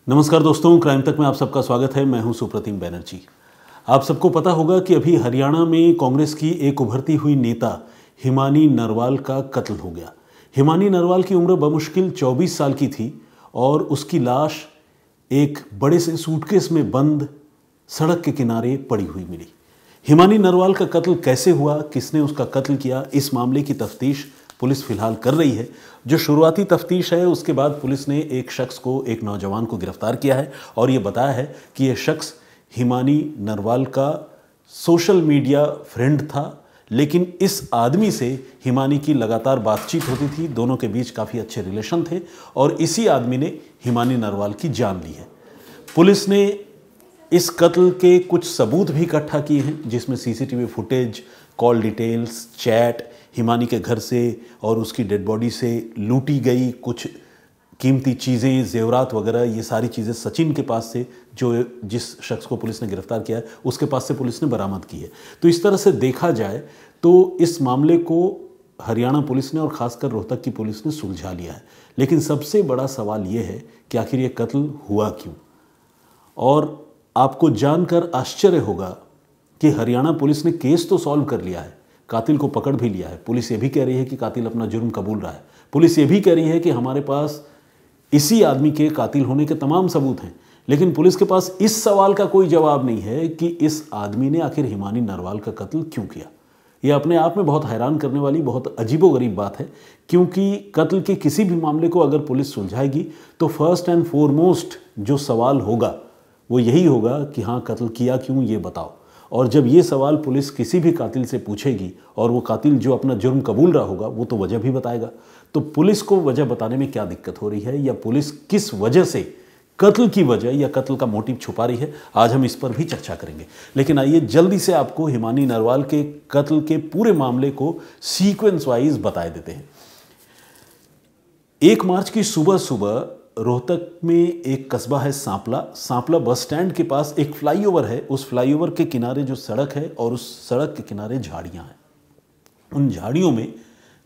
नमस्कार दोस्तों, क्राइम तक में आप सबका स्वागत है। मैं हूं सुप्रतिम बैनर्जी। आप सबको पता होगा कि अभी हरियाणा में कांग्रेस की एक उभरती हुई नेता हिमानी नरवाल का कत्ल हो गया। हिमानी नरवाल की उम्र बमुश्किल 24 साल की थी और उसकी लाश एक बड़े से सूटकेस में बंद सड़क के किनारे पड़ी हुई मिली। हिमानी नरवाल का कत्ल कैसे हुआ, किसने उसका कत्ल किया, इस मामले की तफ्तीश पुलिस फिलहाल कर रही है। जो शुरुआती तफ्तीश है उसके बाद पुलिस ने एक शख्स को, एक नौजवान को गिरफ्तार किया है और ये बताया है कि यह शख्स हिमानी नरवाल का सोशल मीडिया फ्रेंड था। लेकिन इस आदमी से हिमानी की लगातार बातचीत होती थी, दोनों के बीच काफ़ी अच्छे रिलेशन थे और इसी आदमी ने हिमानी नरवाल की जान ली है। पुलिस ने इस कत्ल के कुछ सबूत भी इकट्ठा किए हैं, जिसमें CCTV footage, call details, chat, Himani के घर से और उसकी डेड बॉडी से लूटी गई कुछ कीमती चीज़ें, जेवरात वगैरह, ये सारी चीज़ें सचिन के पास से, जो जिस शख्स को पुलिस ने गिरफ्तार किया है, उसके पास से पुलिस ने बरामद की है। तो इस तरह से देखा जाए तो इस मामले को हरियाणा पुलिस ने और ख़ासकर रोहतक की पुलिस ने सुलझा लिया है। लेकिन सबसे बड़ा सवाल ये है कि आखिर ये कत्ल हुआ क्यों। और आपको जानकर आश्चर्य होगा कि हरियाणा पुलिस ने केस तो सॉल्व कर लिया है, कातिल को पकड़ भी लिया है। पुलिस ये भी कह रही है कि कातिल अपना जुर्म कबूल रहा है। पुलिस ये भी कह रही है कि हमारे पास इसी आदमी के कातिल होने के तमाम सबूत हैं। लेकिन पुलिस के पास इस सवाल का कोई जवाब नहीं है कि इस आदमी ने आखिर हिमानी नरवाल का कत्ल क्यों किया। यह अपने आप में बहुत हैरान करने वाली, बहुत अजीबोगरीब बात है, क्योंकि कत्ल के किसी भी मामले को अगर पुलिस सुलझाएगी तो फर्स्ट एंड फॉरमोस्ट जो सवाल होगा वो यही होगा कि हाँ, कत्ल किया क्यों, ये बताओ। और जब ये सवाल पुलिस किसी भी कातिल से पूछेगी और वो कातिल जो अपना जुर्म कबूल रहा होगा वो तो वजह भी बताएगा। तो पुलिस को वजह बताने में क्या दिक्कत हो रही है, या पुलिस किस वजह से कत्ल की वजह या कत्ल का मोटिव छुपा रही है, आज हम इस पर भी चर्चा करेंगे। लेकिन आइए जल्दी से आपको हिमानी नरवाल के कत्ल के पूरे मामले को सीक्वेंस वाइज बताए देते हैं। 1 मार्च की सुबह सुबह रोहतक में एक कस्बा है सांपला बस स्टैंड के पास एक फ्लाईओवर है। उस फ्लाईओवर के किनारे जो सड़क है और उस सड़क के किनारे झाड़ियां हैं। उन झाड़ियों में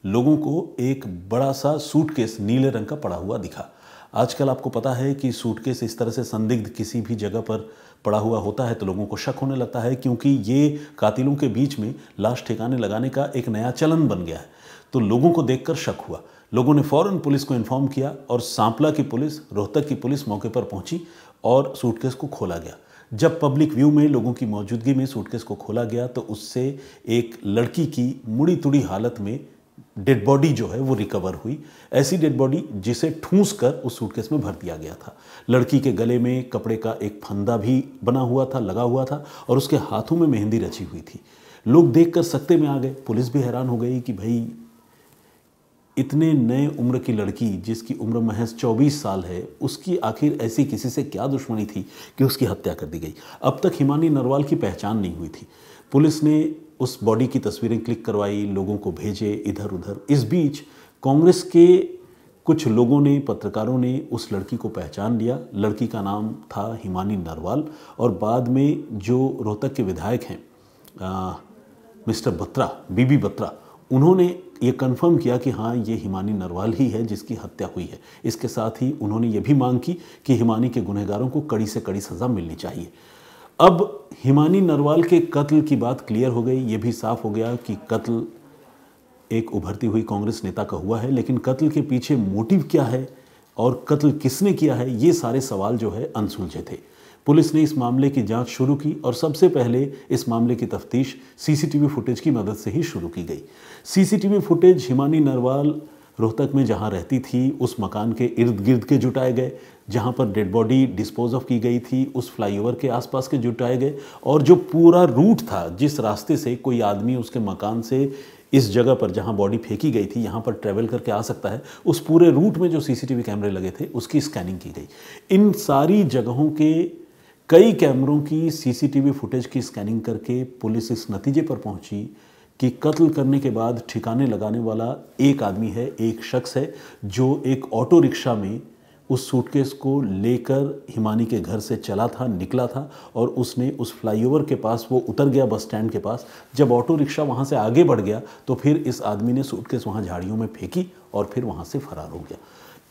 लोगों को एक बड़ा सा सूटकेस नीले रंग का पड़ा हुआ दिखा। आजकल आपको पता है कि सूटकेस इस तरह से संदिग्ध किसी भी जगह पर पड़ा हुआ होता है तो लोगों को शक होने लगता है, क्योंकि ये कातिलों के बीच में लाश ठिकाने लगाने का एक नया चलन बन गया है। तो लोगों को देखकर शक हुआ। लोगों ने फौरन पुलिस को इन्फॉर्म किया और सांपला की पुलिस, रोहतक की पुलिस मौके पर पहुंची और सूटकेस को खोला गया। जब पब्लिक व्यू में लोगों की मौजूदगी में सूटकेस को खोला गया तो उससे एक लड़की की मुड़ी तुड़ी हालत में डेड बॉडी जो है वो रिकवर हुई। ऐसी डेड बॉडी जिसे ठूंस कर उस सूटकेस में भर दिया गया था। लड़की के गले में कपड़े का एक फंदा भी बना हुआ था, लगा हुआ था, और उसके हाथों में मेहंदी रची हुई थी। लोग देखकर सकते में आ गए। पुलिस भी हैरान हो गई कि भाई, इतने नए उम्र की लड़की जिसकी उम्र महज 24 साल है, उसकी आखिर ऐसी किसी से क्या दुश्मनी थी कि उसकी हत्या कर दी गई। अब तक हिमानी नरवाल की पहचान नहीं हुई थी। पुलिस ने उस बॉडी की तस्वीरें क्लिक करवाई, लोगों को भेजे इधर उधर। इस बीच कांग्रेस के कुछ लोगों ने, पत्रकारों ने उस लड़की को पहचान लिया। लड़की का नाम था हिमानी नरवाल। और बाद में जो रोहतक के विधायक हैं मिस्टर बत्रा, बीबी बत्रा, उन्होंने ये कंफर्म किया कि हाँ, ये हिमानी नरवाल ही है जिसकी हत्या हुई है। इसके साथ ही उन्होंने ये भी मांग की कि हिमानी के गुनहगारों को कड़ी से कड़ी सज़ा मिलनी चाहिए। अब हिमानी नरवाल के कत्ल की बात क्लियर हो गई। ये भी साफ हो गया कि कत्ल एक उभरती हुई कांग्रेस नेता का हुआ है। लेकिन कत्ल के पीछे मोटिव क्या है और कत्ल किसने किया है, ये सारे सवाल जो है अनसुलझे थे। पुलिस ने इस मामले की जांच शुरू की और सबसे पहले इस मामले की तफ्तीश सीसीटीवी फुटेज की मदद से ही शुरू की गई। सीसीटीवी फुटेज हिमानी नरवाल रोहतक में जहां रहती थी उस मकान के इर्द गिर्द के जुटाए गए, जहां पर डेड बॉडी डिस्पोज ऑफ की गई थी उस फ्लाईओवर के आसपास के जुटाए गए, और जो पूरा रूट था जिस रास्ते से कोई आदमी उसके मकान से इस जगह पर जहां बॉडी फेंकी गई थी यहाँ पर ट्रैवल करके आ सकता है, उस पूरे रूट में जो सीसीटीवी कैमरे लगे थे उसकी स्कैनिंग की गई। इन सारी जगहों के कई कैमरों की सीसीटीवी फुटेज की स्कैनिंग करके पुलिस इस नतीजे पर पहुंची कि कत्ल करने के बाद ठिकाने लगाने वाला एक आदमी है, एक शख्स है, जो एक ऑटो रिक्शा में उस सूटकेस को लेकर हिमानी के घर से चला था, निकला था, और उसने उस फ्लाईओवर के पास वो उतर गया बस स्टैंड के पास। जब ऑटो रिक्शा वहाँ से आगे बढ़ गया तो फिर इस आदमी ने सूटकेस वहाँ झाड़ियों में फेंकी और फिर वहाँ से फरार हो गया।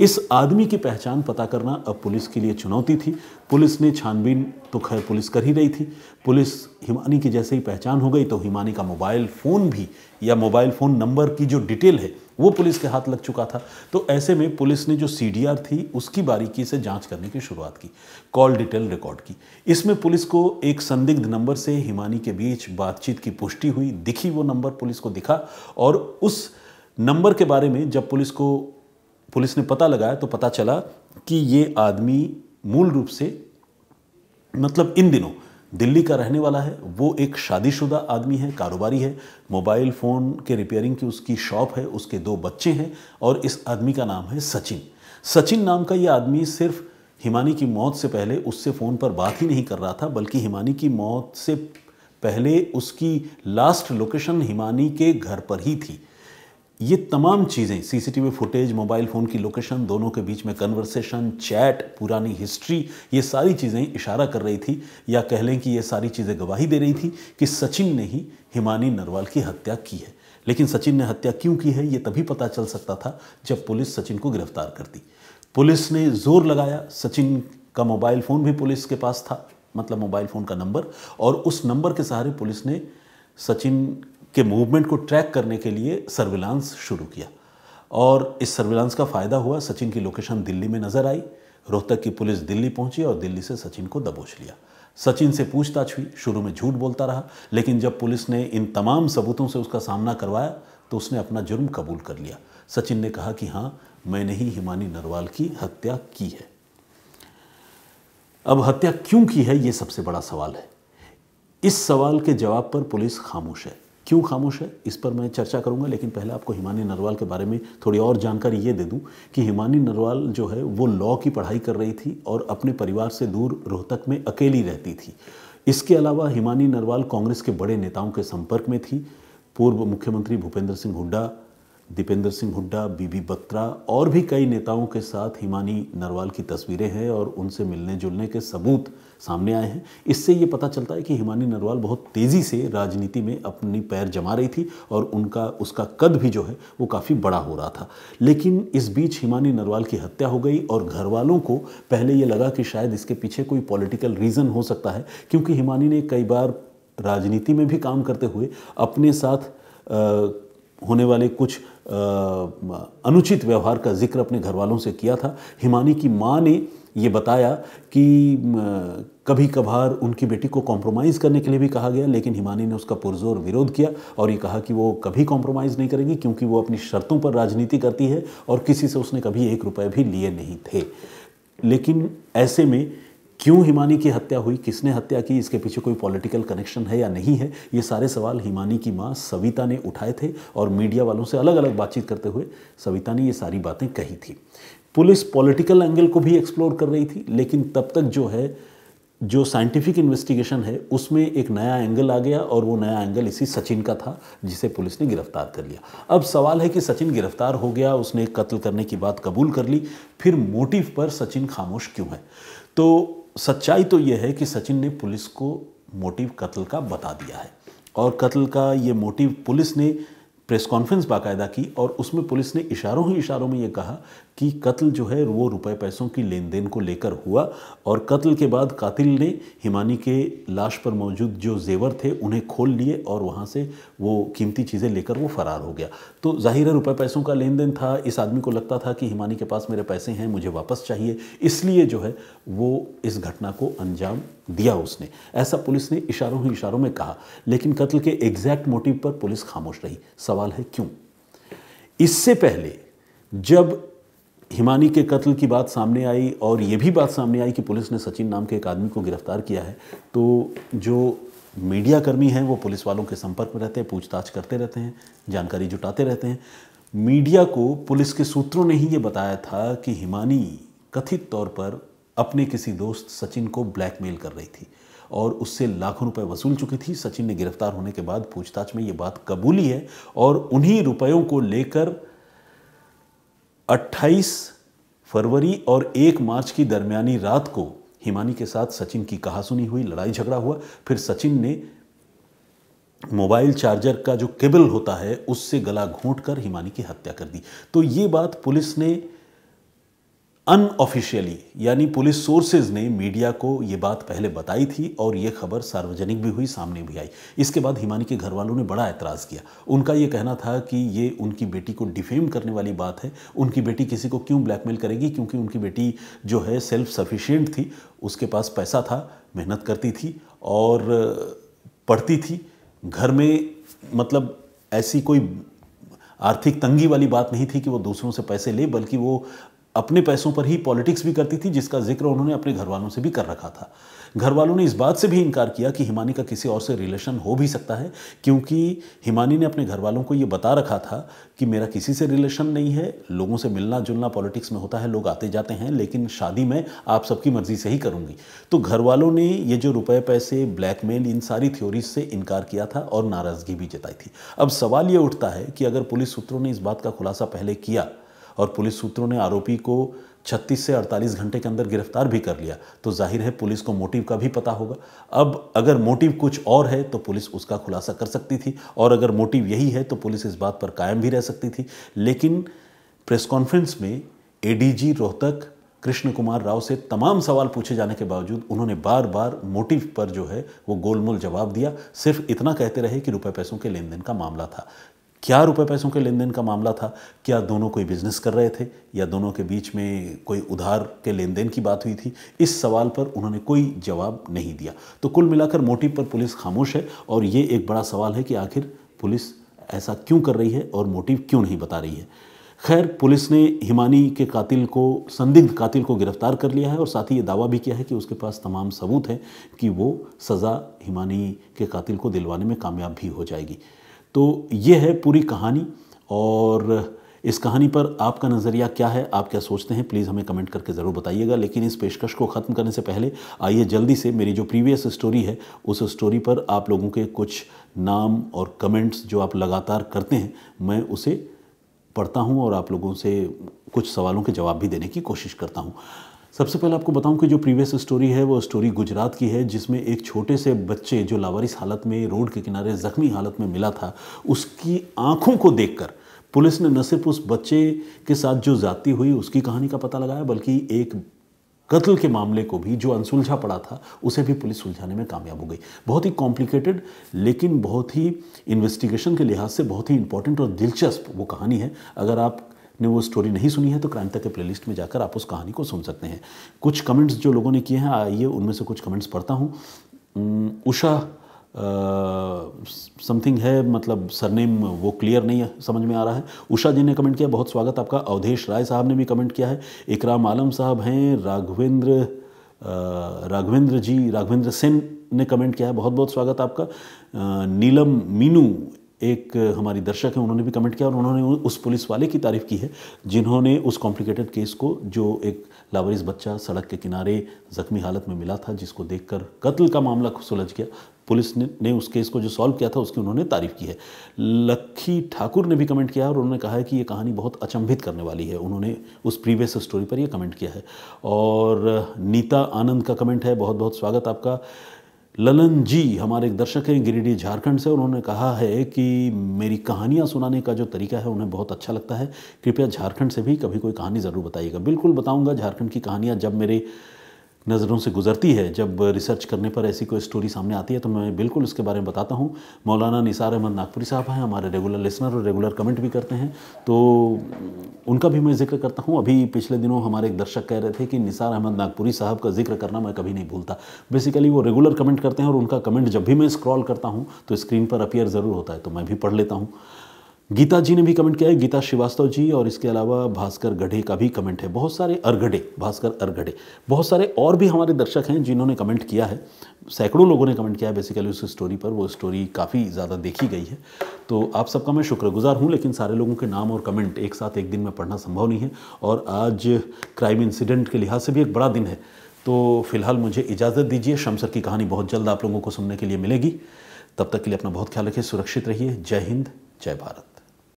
इस आदमी की पहचान पता करना अब पुलिस के लिए चुनौती थी। पुलिस ने छानबीन तो खैर पुलिस कर ही रही थी। पुलिस हिमानी की जैसे ही पहचान हो गई तो हिमानी का मोबाइल फ़ोन भी या मोबाइल फ़ोन नंबर की जो डिटेल है वो पुलिस के हाथ लग चुका था। तो ऐसे में पुलिस ने जो CDR थी उसकी बारीकी से जांच करने की शुरुआत की, कॉल डिटेल रिकॉर्ड की। इसमें पुलिस को एक संदिग्ध नंबर से हिमानी के बीच बातचीत की पुष्टि हुई, दिखी वो नंबर पुलिस को दिखा, और उस नंबर के बारे में जब पुलिस ने पता लगाया तो पता चला कि ये आदमी मूल रूप से मतलब इन दिनों दिल्ली का रहने वाला है। वो एक शादीशुदा आदमी है, कारोबारी है, मोबाइल फ़ोन के रिपेयरिंग की उसकी शॉप है, उसके 2 बच्चे हैं और इस आदमी का नाम है सचिन। सचिन नाम का ये आदमी सिर्फ हिमानी की मौत से पहले उससे फ़ोन पर बात ही नहीं कर रहा था, बल्कि हिमानी की मौत से पहले उसकी लास्ट लोकेशन हिमानी के घर पर ही थी। ये तमाम चीज़ें, CCTV फुटेज, मोबाइल फ़ोन की लोकेशन, दोनों के बीच में कन्वर्सेशन, चैट, पुरानी हिस्ट्री, ये सारी चीज़ें इशारा कर रही थी, या कह लें कि ये सारी चीज़ें गवाही दे रही थी कि सचिन ने ही हिमानी नरवाल की हत्या की है। लेकिन सचिन ने हत्या क्यों की है ये तभी पता चल सकता था जब पुलिस सचिन को गिरफ्तार करती। पुलिस ने जोर लगाया, सचिन का मोबाइल फ़ोन भी पुलिस के पास था, मतलब मोबाइल फ़ोन का नंबर, और उस नंबर के सहारे पुलिस ने सचिन के मूवमेंट को ट्रैक करने के लिए सर्विलांस शुरू किया। और इस सर्विलांस का फ़ायदा हुआ, सचिन की लोकेशन दिल्ली में नज़र आई। रोहतक की पुलिस दिल्ली पहुंची और दिल्ली से सचिन को दबोच लिया। सचिन से पूछताछ हुई, शुरू में झूठ बोलता रहा, लेकिन जब पुलिस ने इन तमाम सबूतों से उसका सामना करवाया तो उसने अपना जुर्म कबूल कर लिया। सचिन ने कहा कि हाँ, मैंने ही हिमानी नरवाल की हत्या की है। अब हत्या क्यों की है ये सबसे बड़ा सवाल है। इस सवाल के जवाब पर पुलिस खामोश है। क्यों खामोश है इस पर मैं चर्चा करूंगा, लेकिन पहले आपको हिमानी नरवाल के बारे में थोड़ी और जानकारी ये दे दूं कि हिमानी नरवाल जो है वो लॉ की पढ़ाई कर रही थी और अपने परिवार से दूर रोहतक में अकेली रहती थी। इसके अलावा हिमानी नरवाल कांग्रेस के बड़े नेताओं के संपर्क में थी। पूर्व मुख्यमंत्री भूपेंद्र सिंह हुड्डा, दीपेंद्र सिंह हुड्डा, बीबी बत्रा और भी कई नेताओं के साथ हिमानी नरवाल की तस्वीरें हैं और उनसे मिलने जुलने के सबूत सामने आए हैं। इससे ये पता चलता है कि हिमानी नरवाल बहुत तेज़ी से राजनीति में अपनी पैर जमा रही थी और उसका कद भी जो है वो काफ़ी बड़ा हो रहा था। लेकिन इस बीच हिमानी नरवाल की हत्या हो गई और घर वालों को पहले ये लगा कि शायद इसके पीछे कोई पॉलिटिकल रीज़न हो सकता है, क्योंकि हिमानी ने कई बार राजनीति में भी काम करते हुए अपने साथ होने वाले कुछ अनुचित व्यवहार का जिक्र अपने घर वालों से किया था। हिमानी की माँ ने ये बताया कि कभी कभार उनकी बेटी को कॉम्प्रोमाइज़ करने के लिए भी कहा गया, लेकिन हिमानी ने उसका पुरजोर विरोध किया और ये कहा कि वो कभी कॉम्प्रोमाइज़ नहीं करेगी क्योंकि वो अपनी शर्तों पर राजनीति करती है और किसी से उसने कभी 1 रुपये भी लिए नहीं थे। लेकिन ऐसे में क्यों हिमानी की हत्या हुई, किसने हत्या की, इसके पीछे कोई पॉलिटिकल कनेक्शन है या नहीं है, ये सारे सवाल हिमानी की मां सविता ने उठाए थे और मीडिया वालों से अलग अलग बातचीत करते हुए सविता ने ये सारी बातें कही थी। पुलिस पॉलिटिकल एंगल को भी एक्सप्लोर कर रही थी, लेकिन तब तक जो साइंटिफिक इन्वेस्टिगेशन है उसमें एक नया एंगल आ गया और वो नया एंगल इसी सचिन का था जिसे पुलिस ने गिरफ्तार कर लिया। अब सवाल है कि सचिन गिरफ्तार हो गया, उसने कत्ल करने की बात कबूल कर ली, फिर मोटिव पर सचिन खामोश क्यों है? तो सच्चाई तो यह है कि सचिन ने पुलिस को मोटिव कत्ल का बता दिया है और कत्ल का ये मोटिव पुलिस ने प्रेस कॉन्फ्रेंस बाकायदा की और उसमें पुलिस ने इशारों ही इशारों में ये कहा कि कत्ल जो है वो रुपए पैसों की लेन देन को लेकर हुआ और कत्ल के बाद कातिल ने हिमानी के लाश पर मौजूद जो जेवर थे उन्हें खोल लिए और वहाँ से वो कीमती चीज़ें लेकर वो फरार हो गया। तो जाहिर है रुपए पैसों का लेन देन था। इस आदमी को लगता था कि हिमानी के पास मेरे पैसे हैं, मुझे वापस चाहिए, इसलिए जो है वो इस घटना को अंजाम दिया उसने। ऐसा पुलिस ने इशारों ही इशारों में कहा, लेकिन कत्ल के एग्जैक्ट मोटिव पर पुलिस खामोश रही। सवाल है क्यों? इससे पहले जब हिमानी के कत्ल की बात सामने आई और ये भी बात सामने आई कि पुलिस ने सचिन नाम के एक आदमी को गिरफ्तार किया है, तो जो मीडिया कर्मी हैं वो पुलिस वालों के संपर्क में रहते हैं, पूछताछ करते रहते हैं, जानकारी जुटाते रहते हैं। मीडिया को पुलिस के सूत्रों ने ही ये बताया था कि हिमानी कथित तौर पर अपने किसी दोस्त सचिन को ब्लैकमेल कर रही थी और उससे लाखों रुपए वसूल चुकी थी। सचिन ने गिरफ्तार होने के बाद पूछताछ में ये बात कबूली है और उन्हीं रुपयों को लेकर 28 फरवरी और 1 मार्च की दरमियानी रात को हिमानी के साथ सचिन की कहासुनी हुई, लड़ाई झगड़ा हुआ। फिर सचिन ने मोबाइल चार्जर का जो केबल होता है उससे गला घोंट कर हिमानी की हत्या कर दी। तो ये बात पुलिस ने अनऑफिशियली यानी पुलिस सोर्सेज ने मीडिया को ये बात पहले बताई थी और ये खबर सार्वजनिक भी हुई, सामने भी आई। इसके बाद हिमानी के घर वालों ने बड़ा ऐतराज़ किया। उनका ये कहना था कि ये उनकी बेटी को डिफेम करने वाली बात है। उनकी बेटी किसी को क्यों ब्लैकमेल करेगी, क्योंकि उनकी बेटी जो है सेल्फ सफिशिएंट थी, उसके पास पैसा था, मेहनत करती थी और पढ़ती थी। घर में मतलब ऐसी कोई आर्थिक तंगी वाली बात नहीं थी कि वो दूसरों से पैसे ले, बल्कि वो अपने पैसों पर ही पॉलिटिक्स भी करती थी, जिसका जिक्र उन्होंने अपने घर वालों से भी कर रखा था। घर वालों ने इस बात से भी इनकार किया कि हिमानी का किसी और से रिलेशन हो भी सकता है, क्योंकि हिमानी ने अपने घर वालों को ये बता रखा था कि मेरा किसी से रिलेशन नहीं है, लोगों से मिलना जुलना पॉलिटिक्स में होता है, लोग आते जाते हैं, लेकिन शादी में आप सबकी मर्जी से ही करूंगी। तो घर वालों ने ये जो रुपए पैसे, ब्लैकमेल, इन सारी थ्योरीज से इनकार किया था और नाराज़गी भी जताई थी। अब सवाल ये उठता है कि अगर पुलिस सूत्रों ने इस बात का खुलासा पहले किया और पुलिस सूत्रों ने आरोपी को 36 से 48 घंटे के अंदर गिरफ्तार भी कर लिया, तो जाहिर है पुलिस को मोटिव का भी पता होगा। अब अगर मोटिव कुछ और है तो पुलिस उसका खुलासा कर सकती थी, और अगर मोटिव यही है तो पुलिस इस बात पर कायम भी रह सकती थी। लेकिन प्रेस कॉन्फ्रेंस में एडीजी रोहतक कृष्ण कुमार राव से तमाम सवाल पूछे जाने के बावजूद उन्होंने बार बार मोटिव पर जो है वो गोलमोल जवाब दिया। सिर्फ इतना कहते रहे कि रुपए पैसों के लेन देन का मामला था। क्या रुपए पैसों के लेन देन का मामला था? क्या दोनों कोई बिजनेस कर रहे थे या दोनों के बीच में कोई उधार के लेन देन की बात हुई थी? इस सवाल पर उन्होंने कोई जवाब नहीं दिया। तो कुल मिलाकर मोटिव पर पुलिस खामोश है, और ये एक बड़ा सवाल है कि आखिर पुलिस ऐसा क्यों कर रही है और मोटिव क्यों नहीं बता रही है। खैर, पुलिस ने हिमानी के कातिल को, संदिग्ध कातिल को गिरफ्तार कर लिया है और साथ ही ये दावा भी किया है कि उसके पास तमाम सबूत हैं कि वो सज़ा हिमानी के कातिल को दिलवाने में कामयाब भी हो जाएगी। तो ये है पूरी कहानी, और इस कहानी पर आपका नज़रिया क्या है, आप क्या सोचते हैं, प्लीज़ हमें कमेंट करके ज़रूर बताइएगा। लेकिन इस पेशकश को ख़त्म करने से पहले आइए जल्दी से मेरी जो प्रीवियस स्टोरी है उस स्टोरी पर आप लोगों के कुछ नाम और कमेंट्स जो आप लगातार करते हैं, मैं उसे पढ़ता हूँ और आप लोगों से कुछ सवालों के जवाब भी देने की कोशिश करता हूँ। सबसे पहले आपको बताऊं कि जो प्रीवियस स्टोरी है वो स्टोरी गुजरात की है, जिसमें एक छोटे से बच्चे जो लावारिस हालत में रोड के किनारे ज़ख्मी हालत में मिला था, उसकी आंखों को देखकर पुलिस ने न सिर्फ उस बच्चे के साथ जो ज़्यादती हुई उसकी कहानी का पता लगाया, बल्कि एक कत्ल के मामले को भी जो अनसुलझा पड़ा था उसे भी पुलिस सुलझाने में कामयाब हो गई। बहुत ही कॉम्प्लिकेटेड लेकिन बहुत ही इन्वेस्टिगेशन के लिहाज से बहुत ही इंपॉर्टेंट और दिलचस्प वो कहानी है। अगर आपने वो स्टोरी नहीं सुनी है तो क्राइम तक के प्लेलिस्ट में जाकर आप उस कहानी को सुन सकते हैं। कुछ कमेंट्स जो लोगों ने किए हैं, आइए उनमें से कुछ कमेंट्स पढ़ता हूँ। उषा समथिंग है, मतलब सरनेम वो क्लियर नहीं है, समझ में आ रहा है। उषा जी ने कमेंट किया, बहुत स्वागत आपका। अवधेश राय साहब ने भी कमेंट किया है। इकराम आलम साहब हैं। राघवेंद्र सेन ने कमेंट किया है, बहुत बहुत स्वागत आपका। नीलम मीनू एक हमारी दर्शक हैं, उन्होंने भी कमेंट किया और उन्होंने उस पुलिस वाले की तारीफ़ की है जिन्होंने उस कॉम्प्लिकेटेड केस को, जो एक लावारिस बच्चा सड़क के किनारे ज़ख्मी हालत में मिला था जिसको देखकर कत्ल का मामला सुलझ गया, पुलिस ने उस केस को जो सॉल्व किया था उसकी उन्होंने तारीफ़ की है। लक्खी ठाकुर ने भी कमेंट किया और उन्होंने कहा है कि ये कहानी बहुत अचंभित करने वाली है। उन्होंने उस प्रीवियस स्टोरी पर ये कमेंट किया है। और नीता आनंद का कमेंट है, बहुत बहुत स्वागत आपका। ललन जी हमारे एक दर्शक हैं गिरिडीह झारखंड से, उन्होंने कहा है कि मेरी कहानियाँ सुनाने का जो तरीका है उन्हें बहुत अच्छा लगता है, कृपया झारखंड से भी कभी कोई कहानी ज़रूर बताइएगा। बिल्कुल बताऊंगा। झारखंड की कहानियाँ जब मेरे नज़रों से गुजरती है, जब रिसर्च करने पर ऐसी कोई स्टोरी सामने आती है तो मैं बिल्कुल उसके बारे में बताता हूँ। मौलाना निसार अहमद नागपुरी साहब हैं, हमारे रेगुलर लिसनर और रेगुलर कमेंट भी करते हैं, तो उनका भी मैं जिक्र करता हूँ। अभी पिछले दिनों हमारे एक दर्शक कह रहे थे कि निसार अहमद नागपुरी साहब का जिक्र करना मैं कभी नहीं भूलता। बेसिकली वो रेगुलर कमेंट करते हैं और उनका कमेंट जब भी मैं स्क्रॉल करता हूँ तो स्क्रीन पर अपीयर ज़रूर होता है, तो मैं भी पढ़ लेता हूँ। गीता जी ने भी कमेंट किया है, गीता श्रीवास्तव जी, और इसके अलावा भास्कर गढ़े का भी कमेंट है। बहुत सारे भास्कर अरगढ़े, बहुत सारे और भी हमारे दर्शक हैं जिन्होंने कमेंट किया है। सैकड़ों लोगों ने कमेंट किया है बेसिकली उस स्टोरी पर। वो स्टोरी काफ़ी ज़्यादा देखी गई है, तो आप सबका मैं शुक्रगुजार हूँ। लेकिन सारे लोगों के नाम और कमेंट एक साथ एक दिन में पढ़ना संभव नहीं है, और आज क्राइम इंसिडेंट के लिहाज से भी एक बड़ा दिन है। तो फिलहाल मुझे इजाज़त दीजिए। शमसर की कहानी बहुत जल्द आप लोगों को सुनने के लिए मिलेगी। तब तक के लिए अपना बहुत ख्याल रखिए, सुरक्षित रहिए। जय हिंद, जय भारत।